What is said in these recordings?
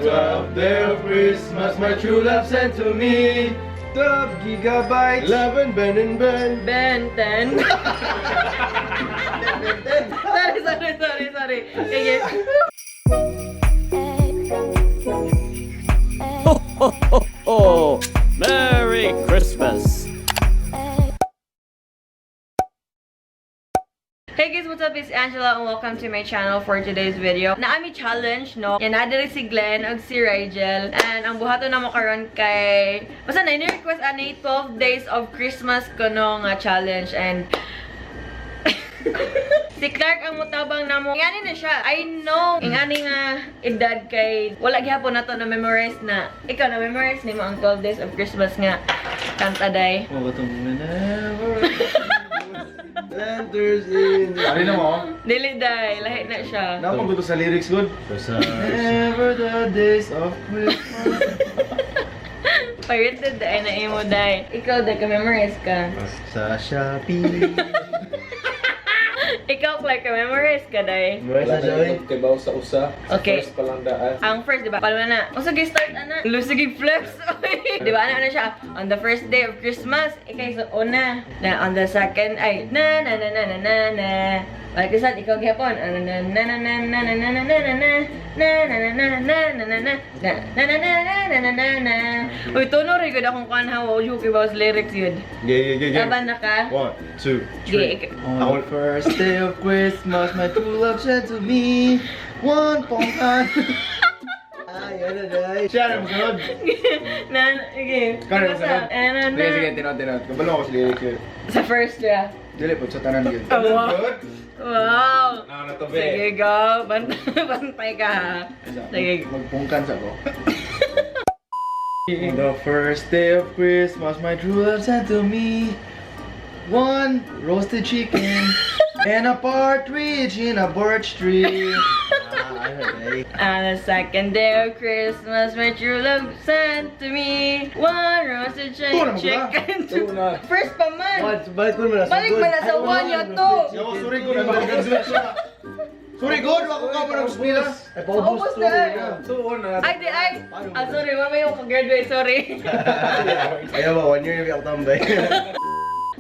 12th day of Christmas, my true love sent to me 12 gigabytes, 11 Ben and Ben. Ben 10. Sorry. Okay. Ho, ho, ho, ho! Merry Christmas! Hey guys, what's up? It's Angela and welcome to my channel for today's video. Naami challenge, no? Yan, nadali si Glenn ag si Rigel. And ang buhato na mo karon kay... Basta na, ni-request ani 12 days of Christmas ko no nga challenge. And... si Clark ang mutabang na mo. Ingani na siya. I know. Ingani nga edad kay... Wala gihapon na to na memorize na. Ikaw na memorize ni mo ang 12 days of Christmas nga. Kanta day. Oh, itong whenever Lanterns in... Ari na mo? Dili day. Lahi na siya. Napag ito sa lyrics, good? Whenever the days of Christmas. Pirated day na imo day. Ikaw day ka memorize ka. Sa Shopee. Ikaw, Clark, memorize ka, day. Wala Joy. Kay baw sa usa. Okay. First pa lang daan. Ang first, diba? Paano na? O sige, start, ana. Lusigi flex. Diba, ano siya? On the first day of Christmas, ikay sa una. Na, on the second, ay, na. Balik isa, ikaw gihapon. Uy, tono rin yun akong kuhan hawa. Uy, kibawas lyrics yun. Yeah. Laban na ka? 1, 2, 3. Okay. On the first day of Christmas, my true love said to me, one pongkan. Ay, ano day? Siya na masunod. Okay. Kano masunod? Sige, tinod. Kabalo ako sa lyrics yun. Sa first, yeah. Dili po sa tanan yun. Oh, wow. Wow! Ano to, be? Sige, go. Bantay ka, ha? Sige. Magpungkan sa ko. On the first day of Christmas, my true love sent to me one roasted chicken and a partridge in a birch tree. On the second day of Christmas, my true love sent to me one roasted chicken. Tuna. First pa man! Balik ko naman. Balik mo na sa one yun to! Sorry ko na Sorry God, wako ka mo ng spilas. Ay, Paubos na. Tuon na. Ay, di ay! Ah, sorry, mamaya yung pag-graduate, sorry. Ayaw ba, 1 year yung tambay.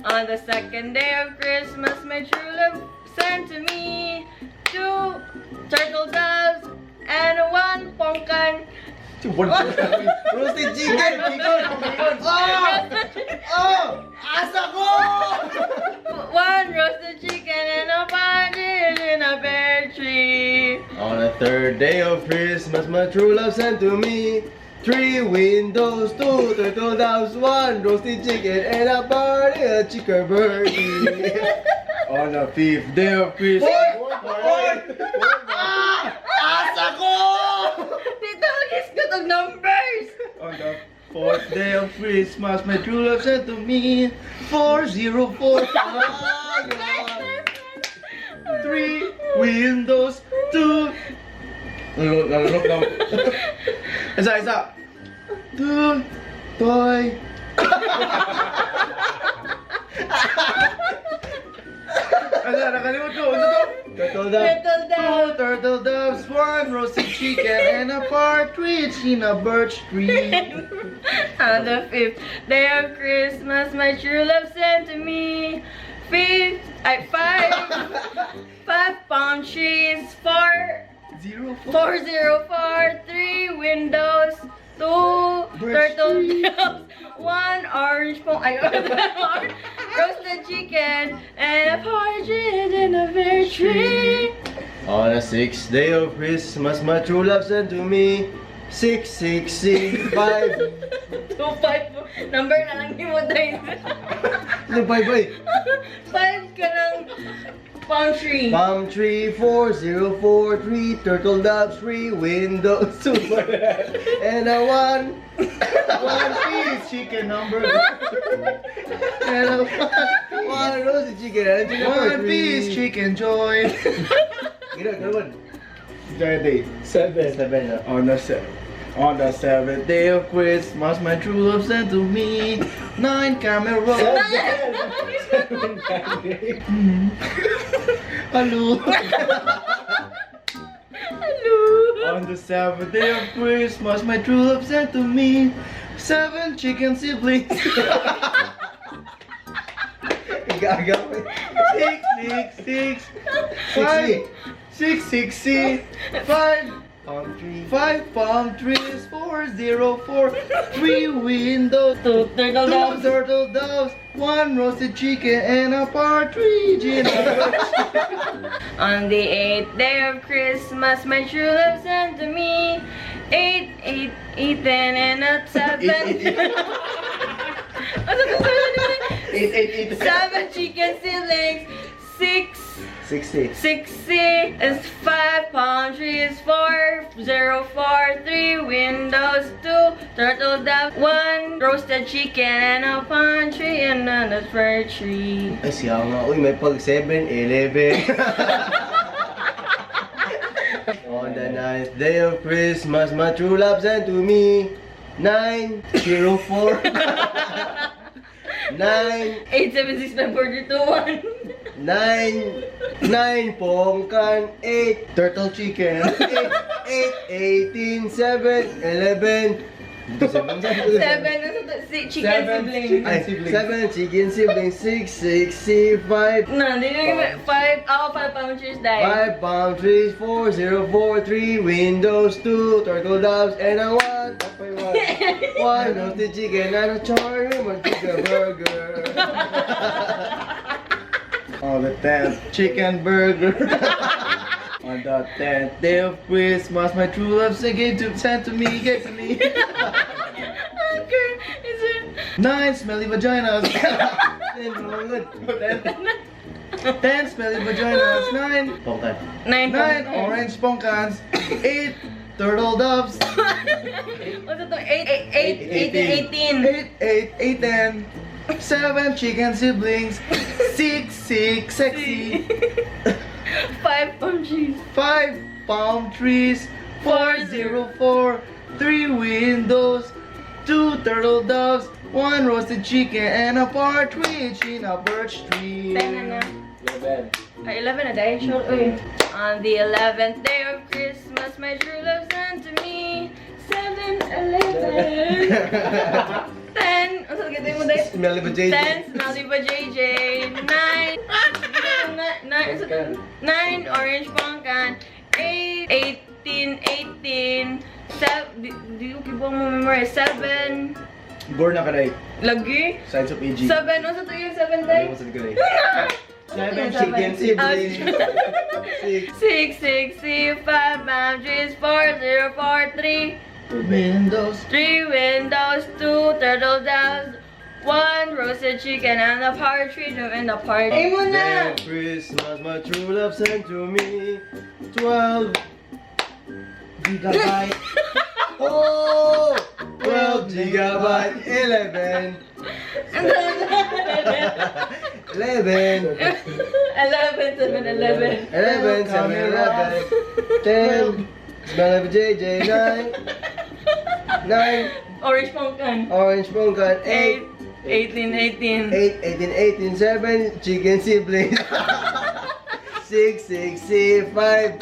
On the second day of Christmas, my true love sent to me 2 turtle doves and 1 pongkan. Roasted chicken! Oh! Asa ko! 1 roasted chicken and a partridge in a pear tree. On the third day of Christmas, my true love sent to me 3 windows, 2 turtle doves, 1 roasted chicken, and a party, a chicken birdie. On the 5th day of Christmas, asa ko! Dito, lagis ko tong numbers! On the 4th day of Christmas, my true love sent to me 404. 3 windows, 2. Nalulok lang. Isa. 2 toy. Nakalimut ko. Ano to? Turtle doves. 2 turtle doves, 1 roasted chicken, and a partridge in a birch tree. On the 5th day of Christmas, my true love sent to me 5 palm trees, 404, 3 windows, 2 turtle doves, 1 orange roasted chicken, and a partridge in a pear tree. On the 6th day of Christmas, my true love sent to me 6, 5. 2, 5 number na lang yung mo tayo. Ano, 5? 5 ka ng palm tree. Palm tree, 404, 3 turtle doves, 3 windows, 2 and a 1 piece chicken hamburger. And a 1 roasted chicken and a 1 piece chicken joy. Gano'n. Day. 7. On the 7th day of Christmas, my true love sent to me 9 camel rolls. Hello. Hello. On the 7th day of Christmas, my true love sent to me 7 chicken siblings. Gagawin. 6, 5, 5 palm trees, 4, 0, 4, 3 windows, 2 turtle 2 doves. turtle doves, 1 roasted chicken, and a partridge in a bush. On the 8th day of Christmas, my true love sent to me 8, 10, and a 7. Ano to 7? 7 chicken siblings, 60. 60 is 5 palm trees, 4, 0, 4, 3 windows, 2 turtle doves, 1 roasted chicken, and a palm tree, and a fir tree. Ay, siya nga. Uy, may pag 7-11. On the 9th day of Christmas, my true love sent to me 904. 9, 8765421. 9 pongkan, 8 turtle chicken, 8, 18, 7, 11. 7 chicken siblings. Ay, 7 chicken siblings, 6, 5. No, hindi na 5. Ako 5 palm trees dahil. 5 palm trees, 4, 0, 4, 3 windows, 2 turtle doves, and a 1 roasted chicken and a charm chicken burger. On the 10th chicken burger. On the 10th day of Christmas, my true love gave to me. 9 smelly vaginas. 10 smelly vaginas. 9 pongkan. 9 orange pongkans. 8 turtle doves. What's it? 8, 10. 7 chicken siblings. 6, sexy. 5 palm trees. 5 palm trees. 4, 0, 4, 3 windows. 2 turtle doves. 1 roasted chicken and a partridge in a birch tree. 10 na. 11. Ay, 11 na dahil. Sure. Uy. On the 11th day of Christmas, my true love sent to me 7-11. 10. Ang sakit mo dahil? Smelly ba, JJ? 10. Smelly ba, JJ? 9 orange pongkan. 8, 18. 7. Di ko kibang mo memorize. 7. Born na ka na Lagi? Signs of aging. 7. Ano sa to yung 7 day? Ano mo sa ka na 7 chicken siblings. 6, 5 boundaries, 4, 0, 4, 3 Windows. 3 windows, 2 turtle doves, 1 roasted chicken, and a partridge in the party. Ay mo na! Christmas, my true love sent to me 12 gigabyte. Oh! 12 gigabyte. 11. 11. 11, 7, 11. 11, 7, 11. 10. Smell of JJ. 9. 9. Orange pumpkin. Orange pumpkin. 8. 18. 8, 7 chicken siblings. 6, 5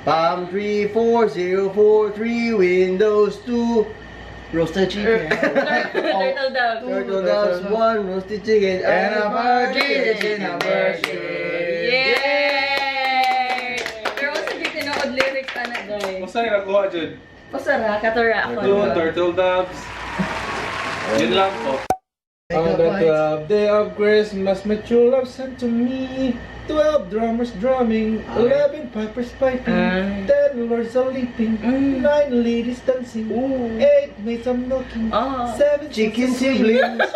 palm tree, 4, 0, 4, 3 windows, 2 roasted chicken. Turtle doves. Turtle doves, 1 roasted chicken, and a partridge in a birthday. Yay! Pero sa dito tinood lyrics na guys. Kung saan nakakuha dyan? Pasara, katura ako. 2 turtle doves. Yun lang po. On the 12th day of Christmas, my true love sent to me 12 drummers drumming, 11 pipers piping, 10 lords a leaping, 9 ladies dancing, 8 maids a milking, 7 Chicken siblings, 6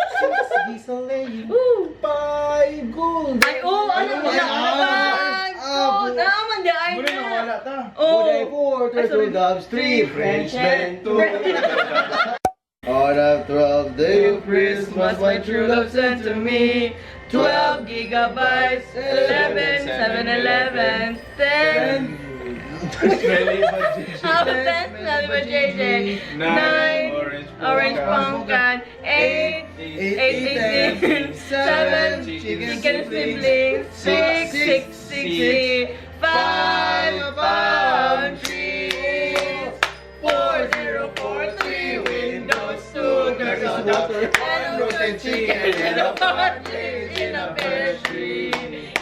geese a laying, 5 gold. Ay, ano mo na? Naman di ay Muna na wala ta. Oh. 4 turtle doves, 3 Frenchmen, 2 On the 12th day of Christmas, my true love sent to me 12 gigabytes, 11, 7-11, 10. How 10? Sabi ba JJ? 9 orange pumpkin, 8 7 chicken siblings, 6 5 pound water. And roasted chicken and a partridge in a pear tree.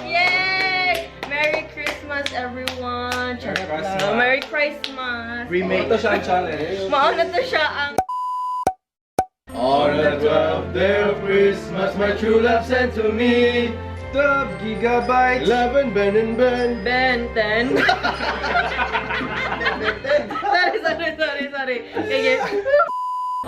Yay! Merry Christmas, everyone! Charot lang. Merry Christmas! Remake. Ito siya ang challenge. Mauna to siya ang... On the 12th day of Christmas, my true love sent to me 12 gigabytes, 11 Ben and Ben. Ben 10. Sorry. Okay.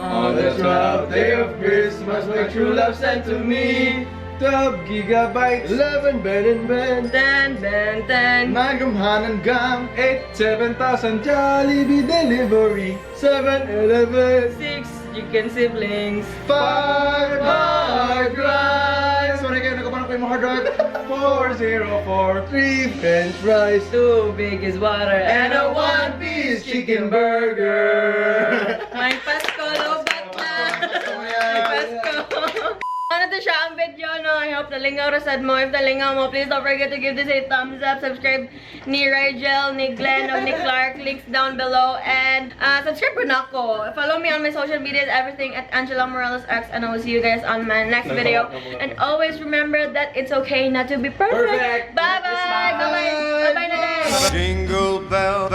On the 12th day of Christmas, my true love sent to me 12 gigabytes, 11 Ben and Ben. 10, Ben 10. Magamhan and Gam, 7,000 Jollibee delivery. 7-Eleven, 6 chicken siblings. 5 hard drives. Sorry kayo, nagkapanak ko yung mga hard drive. 404. 3 French fries, 2 big is water. and a 1-piece chicken burger. May Pasko, lobat na! May Pasko! Ano to siya ang video, no? I hope nalingaw rasad mo. If nalingaw mo, please don't forget to give this a thumbs up. Subscribe ni Rigel, ni Glenn, or ni Clark. Links down below. And subscribe ko na ako. Follow me on my social medias, everything at angeladymorales. And I will see you guys on my next video. And always remember that it's okay not to be perfect. Perfect. Bye-bye! Bye-bye! Bye-bye na din! Jingle bell,